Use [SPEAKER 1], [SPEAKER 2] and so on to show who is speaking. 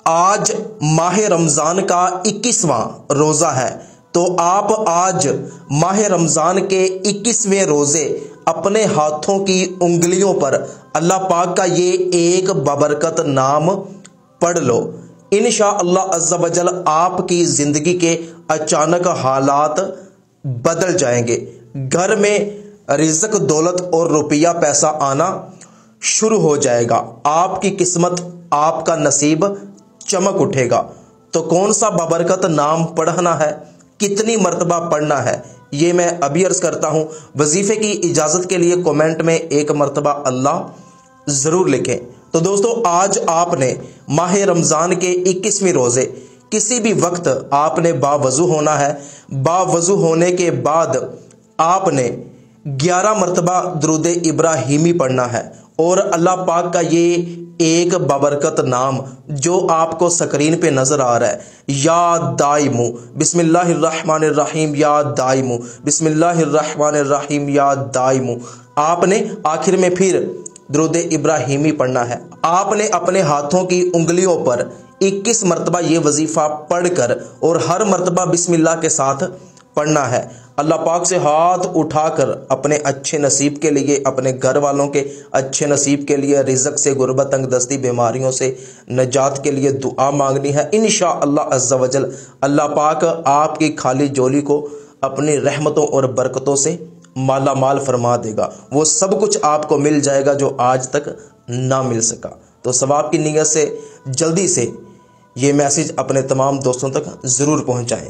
[SPEAKER 1] آج ماہ رمضان کا 21واں روزہ ہے، تو آپ آج ماہ رمضان کے 21ویں روزے اپنے ہاتھوں کی انگلیوں پر اللہ پاک کا یہ ایک بابرکت نام پڑھ لو۔ انشاءاللہ عز و جل آپ کی زندگی کے اچانک حالات بدل جائیں گے، گھر میں رزق، دولت اور روپیہ پیسہ آنا شروع ہو جائے گا، آپ کی قسمت، آپ کا نصیب چمک اٹھے گا۔ تو کون سا بابرکت نام پڑھنا ہے، کتنی مرتبہ پڑھنا ہے، یہ میں ابھی عرض کرتا ہوں۔ وظیفے کی اجازت کے لیے کومنٹ میں ایک مرتبہ اللہ ضرور لکھیں۔ تو دوستو، آج آپ نے ماہ رمضان کے 21ویں روزے کسی بھی وقت آپ نے باوضو ہونا ہے۔ باوضو ہونے کے بعد آپ نے 11 مرتبہ درود ابراہیمی پڑھنا ہے، اور اللہ پاک کا یہ ایک بابرکت نام جو آپ کو سکرین پہ نظر آ رہا ہے، یا دائم بسم اللہ الرحمن الرحیم، یا دائم بسم اللہ الرحمن الرحیم، یا دائم، آپ نے آخر میں پھر درود ابراہیمی پڑھنا ہے۔ آپ نے اپنے ہاتھوں کی انگلیوں پر 21 مرتبہ یہ وظیفہ پڑھ کر اور ہر مرتبہ بسم اللہ کے ساتھ پڑھنا ہے۔ اللہ پاک سے ہاتھ اٹھا کر اپنے اچھے نصیب کے لیے، اپنے گھر والوں کے اچھے نصیب کے لیے، رزق سے، غربت، تنگ دستی، بیماریوں سے نجات کے لیے دعا مانگنی ہے۔ انشاءاللہ عز و جل اللہ پاک آپ کی خالی جولی کو اپنی رحمتوں اور برکتوں سے مالا مال فرما دے گا۔ وہ سب کچھ آپ کو مل جائے گا جو آج تک نہ مل سکا۔ تو ثواب کی نیت سے جلدی سے یہ میسج اپنے تمام دوستوں تک ضرور پہنچائیں۔